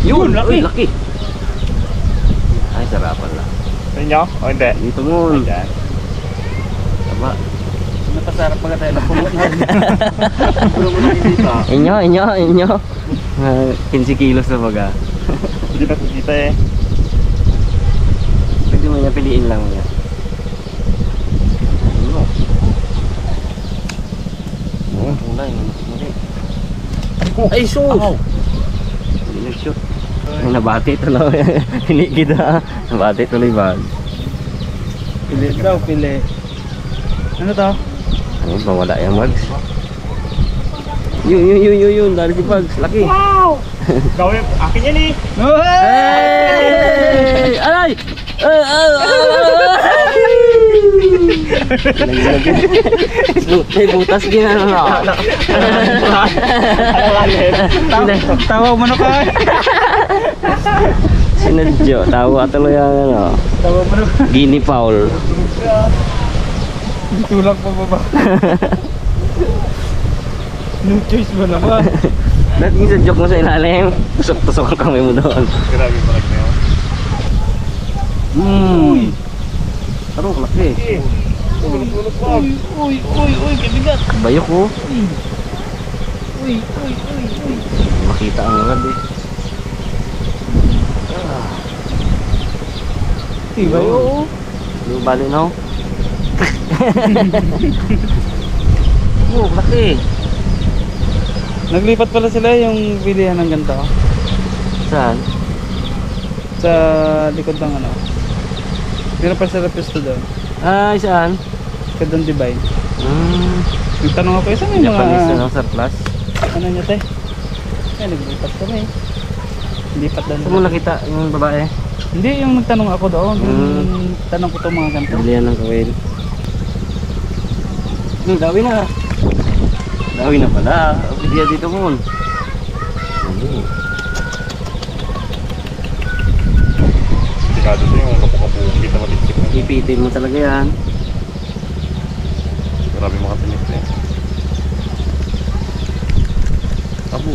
Yun, laki. Uy, laki. Ay, sarapan lang. Sa inyo? O hindi? Dito mo. Ayan. Taba. Napasarap pala tayo. Napulot na. Napulot mo na dito. Inyo. 15 kilos na baga. Hindi na kita eh. Pwede mo niya piliin lang niya. Ay, sus! Hindi nag-shoot. Ay, nabati ito lang. Hinikid ha. Nabati tuloy ba? Pili daw, pili. Ano to? Ay, mawala yung Bugs. Yun. Dali si Bugs. Laki. Wow! Gawin, akin yan eh. Hey! Aray! May butas din ano. Tawa mo na ka. Sinadyo, tawa tuloy ang ano. Tawa mo na. Guinea fowl. Tulak pa ba? No choice mo naman. Dating sa joke mo sa ilalim, tusok-tusok ang kamay mo doon. Grabe pala na yun. Taro, laki. Uy, kabigat. Bayok ko. Uy. Makita ang rad eh. Bayo. Bali no? Laki. Naglipat pala sila yung bilihan ng ganito. Saan? Sa likod ng ano. Meron pa sila pwesto doon. Ay, saan? Sa doon Divine. Nagtanong ako, saan yung Japanese mga... na surplus? Ano nyo te? Ay, naglipat kami. Lipat doon. Saan mo nakita yung babae? Hindi, yung nagtanong ako doon. Yung tanong ko itong mga ganito. Bilihan ng kawil. Dawi na. Dawi na pala. Pwede dito mo. Delikado ito yung kapo-kapo. Kita malitik na. Ipitin mo talaga yan. Grabe makatinik eh. Abo.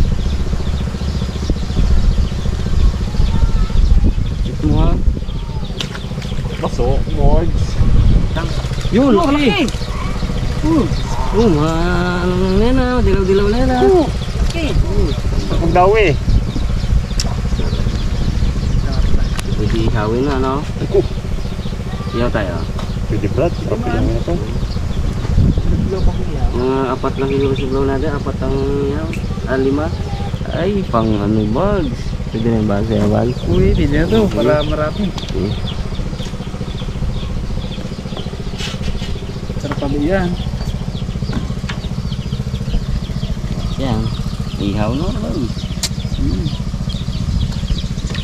Ito mo ha. Baso, mords. Yun, laki. Ano nena, dilaw-dilaw nena. Okay. Ang daw eh. Pwede ihawin na, no? Iyaw tayo. Pwede brad. Grabe naman ito. Mga 4 lang kilo si blow natin. 4 ang iyaw. 5. Ay, pang ano Bugs. Pwede na yung Bugs sa'yo, Bugs. Uy, hindi na ito. Para marami. Sarap pa yan. Yan. Ihaw no, Bugs.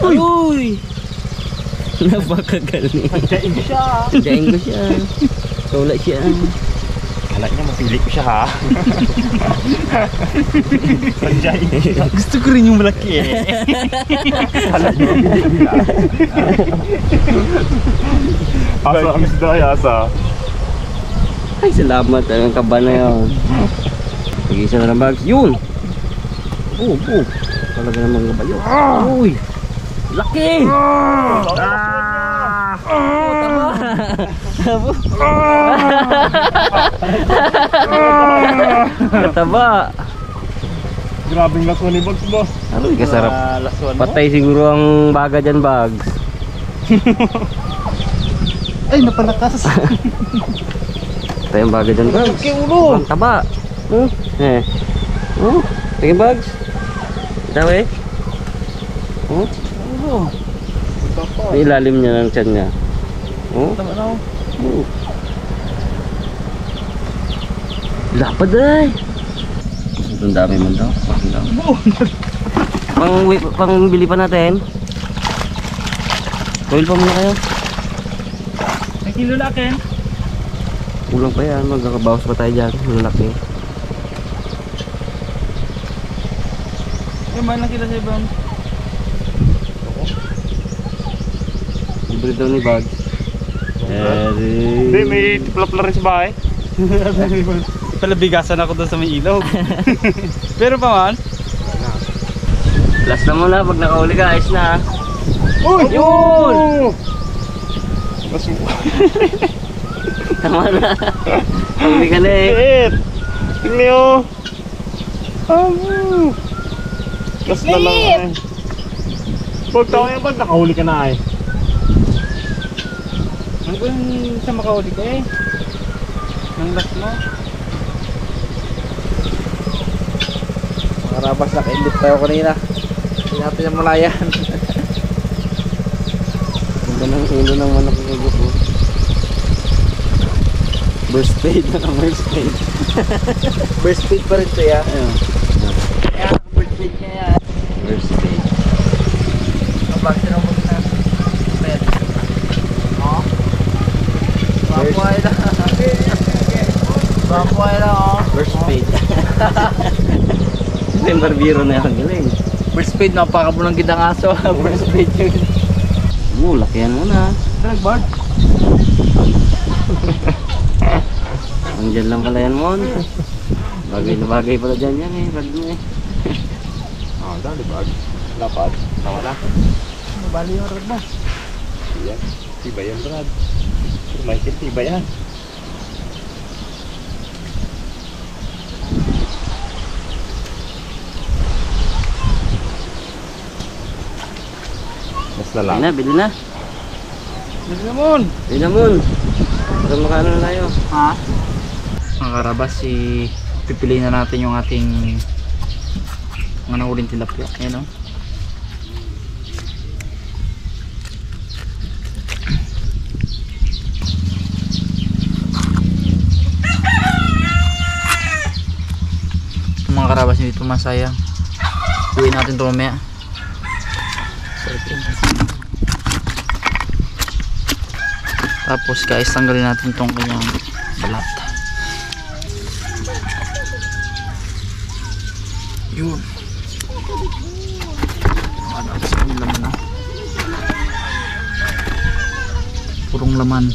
Uy! Napakagaling. Pagkain ko siya. Pagkain ko siya. Tula siya. Kala niya mapili ko siya ha. Panjay. Gusto ko rin yung malaki eh. Kala niya mapili nila. Asa ang isda ay asa. Ay, salamat. Ang kaba na yun. Pag-isa na ng Bugs. Yun! Talaga namang kabayo. Uy! Laki! Kataba. Grabing laso ni Bugs, boss. Ano kasarap. Patay siguro ang baga dyan, Bugs. Ay, napalakas. Patay ang baga dyan, Bugs. Laki ulo. Ang taba. Sige, Bugs. Itaw eh. Ulo. May ilalim niya ng tiyan niya. Tama na ako. Lapad ay. Ang dami man daw. Pang bili pa natin. Toil pa muna kayo. Ang kilo na akin. Kulang pa yan. Magkakabawas pa tayo dyan. Malaki. Yung mahal na kilo sa ibang. Libre daw ni Bugs. Hindi, may tiplap rin sa bahay. Pala bigasan ako doon sa may ilog. Pero pa man? Last na muna, pag nakahuli ka, ayos na. Uy! Yun! Nasuka. Tama na. Huli ka na eh. Liit! Tingnan nyo! Last na lang eh. Pag taon yan ba, nakahuli ka na eh. Hanggang sa makahuli ka eh. Nang last mo. Mga rabas, nakaindip tayo kanina. Hindi natin yung malayan. Ganda ng ulo ng manok ng gupo. Burst fade na ka, burst fade. Burst speed pa rin ito ya. Ayun. Kaya burst speed niya yan. Burst fade. Kapag sinabot na. Pwede. Oh. Babuhay na. Babuhay na oh. Burst fade. Yung barbero na yan, galing. Burst speed, napakabulang gitang aso. Burst speed yun. Lakihan mo na. Drag-bar. Andiyan lang pala yan mo. Bagay na bagay pala dyan yan eh. Bag mo eh. Dali bag. Lapad. Tawa na. Mabali yung rod na. Yan. Tiba yan, Brad. Michael, tiba yan. Mas na lang. Bili na. Nagsamon. Bili na mun. Para makano na tayo. Ha? Mga karabas, pipiliin na natin yung ating mga nahuling tilapia. Ayan o. Mga karabas, hindi ito masayang. Uwi natin ito mamaya. Tapos guys, tanggalin natin itong kanyang balat. Yun. Ano sa laman na? Purong laman.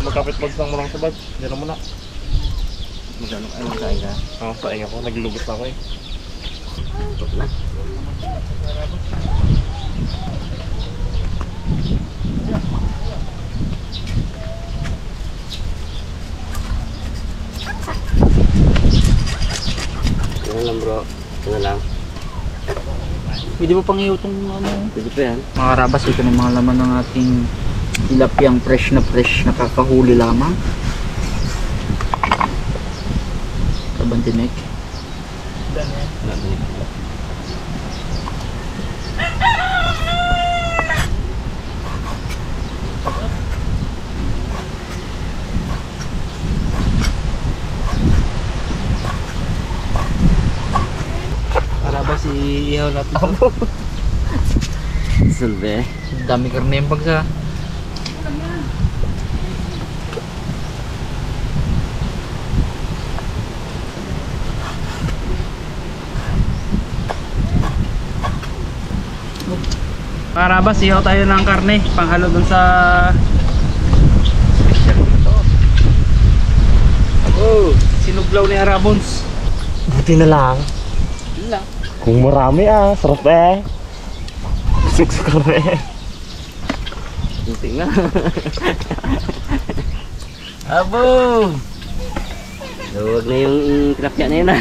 Magkapit magsang mo lang sa bag. Diyan na muna. Magkano kayo magkain ka? Saing ako. Naglulubos na ako eh. Ito na. Ito lang bro. Ito lang. Pwede mo pang iyo itong ano? Pwede pa yan. Mga karabas, ito na yung mga laman ng ating tilapiyang fresh na kakahuli lamang. Kabantinek. Karabas, iihaw natin ito. Sulbe. Dami karne yung pagsa. Mga rabas, ihaw tayo ng karne panghalo dun sa sinuglaw ni Arabons. Buti na lang. Yun lang. Kung marami sarap eh. Suksok ka rin. Kunti nga. Abo! Huwag na yung tilapia na yun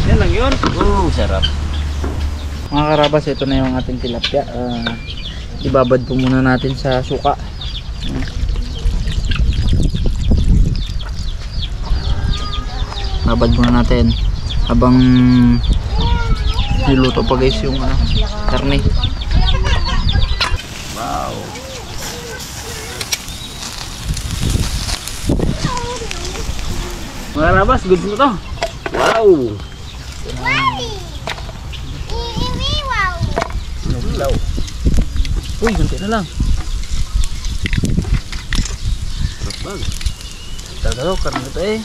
Yan lang yun. Sarap. Mga karabas, ito na yung ating tilapia. Ibabad po muna natin sa suka. Babad muna natin habang niluto pa guys yung karne. Wow. Mga karabas, goods na to. Wow. Uy, ganti na lang. Sarap bag. Talaga, karne ito eh.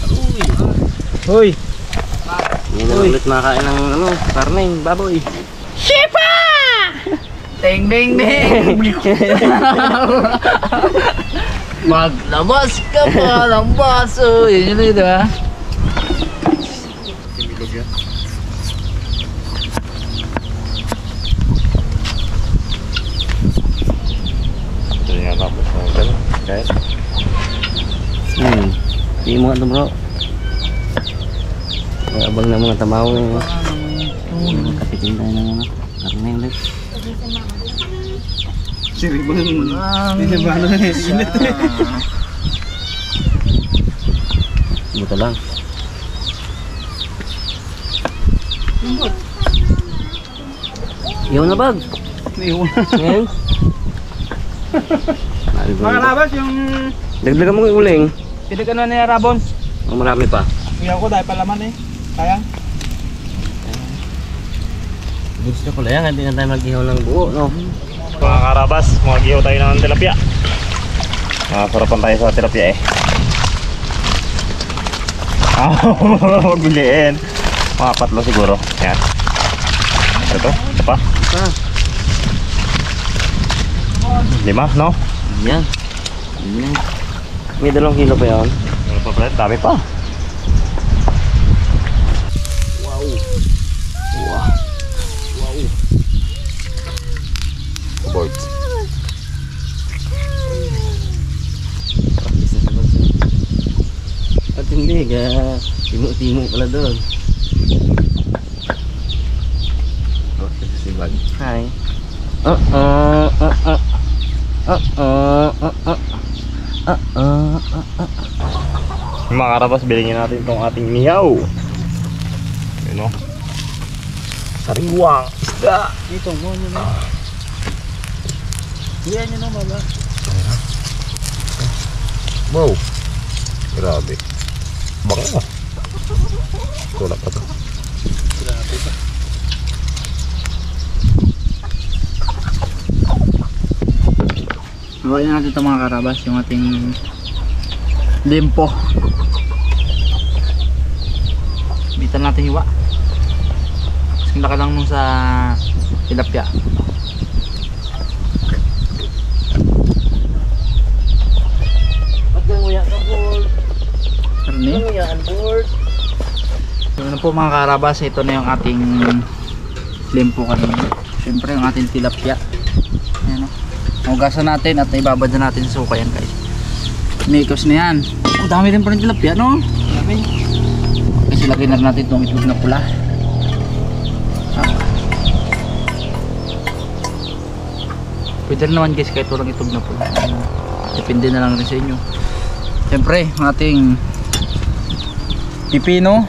Uy. Hoy! Hindi na ulit makain ng ano, karne, baboy. Ding ding ding! Maglabas ka pa ng baso. Yun yun, diba? Ito nga tapos na ito. Guys. Hindi mo nga ito bro. May abang na mga tamaw eh. Katikin tayo ng ano, karne ulit. Siribang. Hindi ba ano eh. Init eh. Buto lang. Iyaw na bag. Iwan. Ngayon. Mga Rabas, yung Dagdagan mo yung uling. pinagano na yung Rabon. Ang marami pa. Iyaw ko dahil palaman eh. Sayang. Gusto ko lang, hindi na tayo mag-ihaw ng buo, no? Mga karabas, mag-ihaw tayo ng tilapia. Sarapan tayo sa tilapia eh. Huwag biliin. Mga 4 siguro. Yan. Ito, pa. 5, no? Yan. Yan. May 2 kilo pa yan. Ano pa pala? Dami pa. Abort. At hindi, timo-timo pala doon. Oh, ito si Bag. Hi. Mga karabas, bilhin natin itong ating miyaw. Yun o. Sariwang isda. Dito, mo nyo na. Iyan nyo na mama. Wow. Grabe. Baka. Tulak pa to. Iwain natin ito mga karabas, yung ating limpo. Bitan natin hiwa. Kasing laki lang nung sa tilapia. Ba't kang uya ka, Paul? Karne. Uyaan, Paul. Ano po mga karabas, ito na yung ating limpo kanina. Siyempre yung ating tilapia. Ayan o. Hugasan natin at ibabad na natin sa suka yan guys. Mikos na yan. Oh, dami rin pa rin tilapia no? Dami. Kasi lagyan na natin itong itlog na pula. Pwede rin naman guys kahit walang itlog na pula. Depende na lang rin sa inyo. Siyempre ang ating pipino,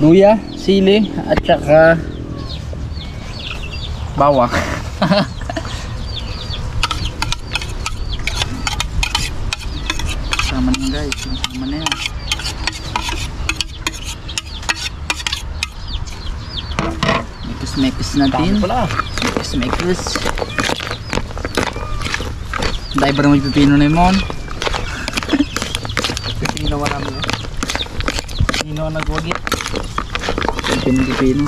luya, sili at saka bawang. Sama na guys, sama na yan. Mekos natin. Mekos. Diver mo yung pipino na yun mon. Pipino wala mo. Pipino ang nagwagit. Pipino.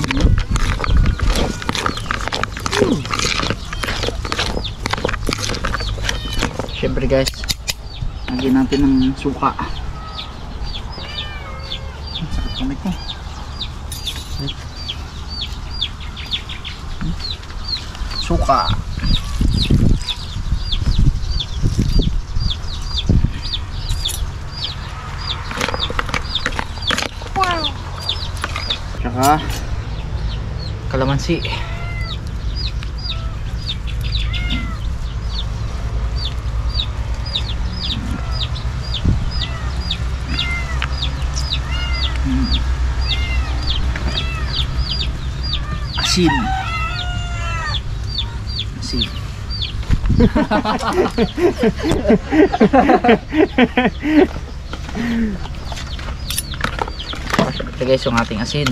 Siyempre guys, lagyan natin ng suka. Sakit kamay ko. Suka. Tsaka kalamansi. Asin. Ito guys yung ating asin.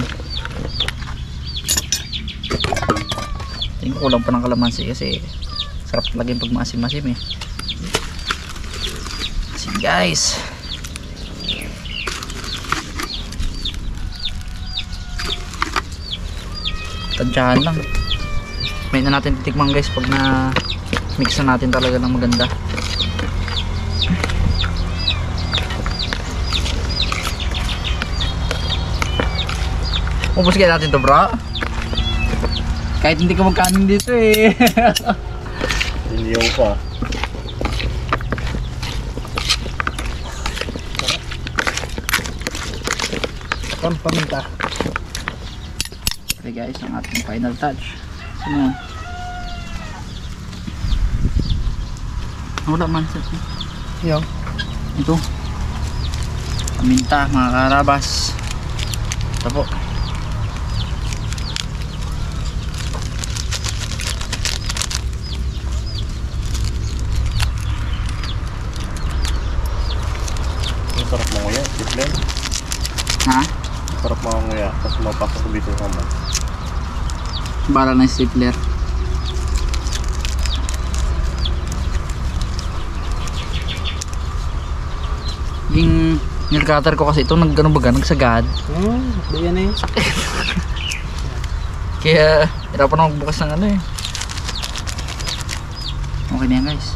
Tingin ko kulang pa ng kalamansi kasi sarap lagyan pag maasim-asim eh. Asin guys. Tansyahan lang. May na natin titikman guys pag na mix na natin talaga ng maganda. Ubus kaya natin to bro. Kahit hindi ka magkanin dito eh. Hindi ako pa. Paminta. Okay guys, ang ating final touch. Ano yan? Wala man sa Yung. ito. Paminta mga karabas. Ito po. Ang sarap mo nguya, Siplen. Ha? Sarap mo nguya, tapos mapasok ko dito sa mo. Bara ng stapler. Yung nail cutter ko kasi ito nagano baga nagsagad. Yan eh. Kaya hirapan ako magbukas ng ano eh. Okay na yan guys.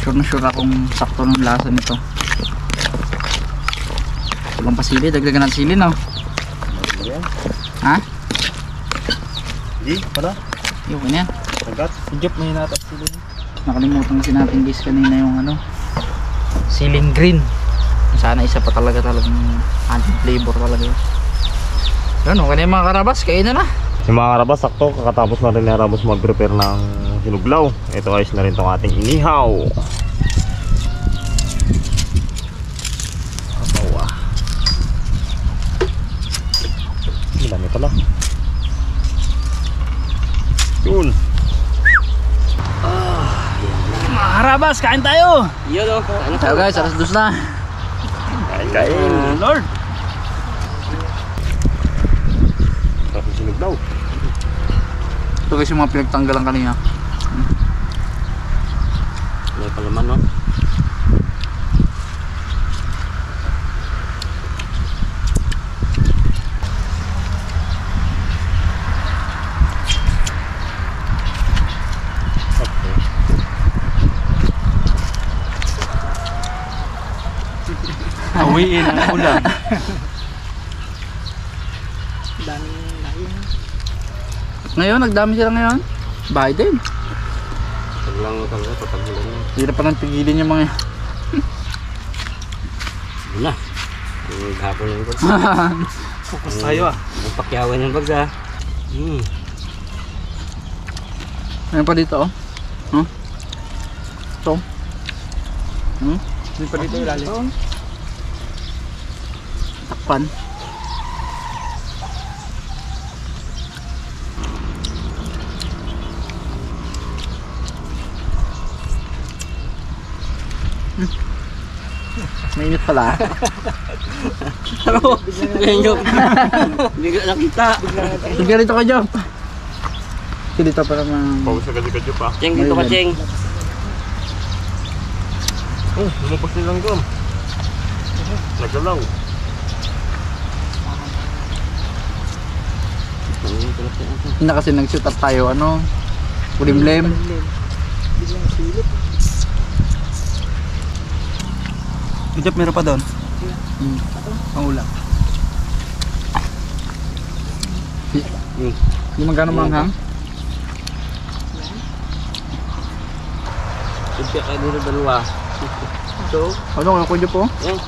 Sure na sure akong sakto ng lasa nito. Walang pasili, dagdagan natin sili no. Ha? Hindi, para. Yung okay na yan. Sagat. Job may natas sila. Nakalimutan kasi natin guys kanina yung ano ceiling green. Sana isa pa talagang anti-flavor talaga yun. Yun, okay na yung mga karabas, kainan na. Yung mga karabas, sakto, kakatapos na rin ni Ramos mag-prepare ng hinuglaw. Ito guys na rin itong ating inihaw. Asawa. Dami pala. Yun. Mga harabas, kain tayo! Yun o. Tayo guys, alas 2 na. Kain. Lord! Tapos hinuglaw. Ito guys yung mga pinagtanggalan kanina. May palaman no? Awiin ang ulam. Ngayon, nagdami sila ngayon. Bahay din. Pag lang talaga, patagulan mo. Hirap pa nang pigilin yung mga Yun na. Yung hapon yung bags. Focus tayo ah. Yung pakyawan yung bags ah. Ano pa dito oh? Huh? Ito? Hindi pa dito ilalim. Takpan. Mainit pala. Ano? Ngayon yung hindi ka nakita. Sige rito ka, Jop. Sige dito para mga... Pawis agad ka pa. Cheng, dito ka Cheng. Oh, lumabas nilang gum. Nagalaw. Hindi na kasi nag-shoot up tayo, ano? Kulimlim. Job, meron pa doon. Pangulam. Hindi magkano manghang? Sige ka dito dalawa. So, Ano, ako Jop po? yan.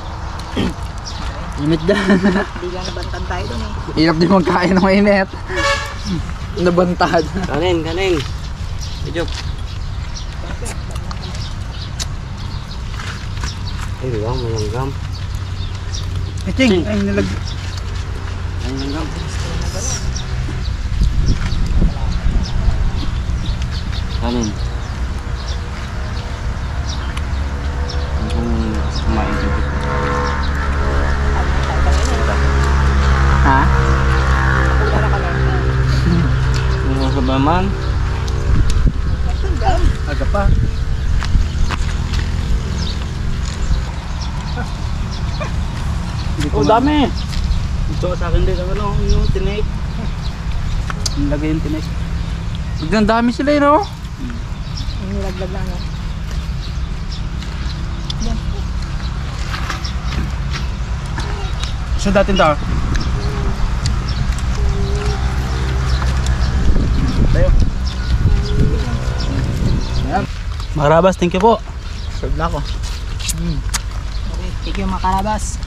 Init dyan. Bilang nabantan tayo dun eh. Hirap din magkain ng mainit. Nabantad. Kanin, kanin. Medyo. Ay, lang, may langgam. Ching, ay nilag... Ay, langgam. Kanin. Kung kumain dito. Ha? Mga kabaman. Aga pa. Oh, dami. Ito sa akin din ang ano, yung tinake. Nilagay yung tinik. Biglang dami sila yun, oh. Ang nilaglag lang, no? So datin to. Tayo. Mga karabas, thank you po. Serve na ako. Okay, thank you mga karabas.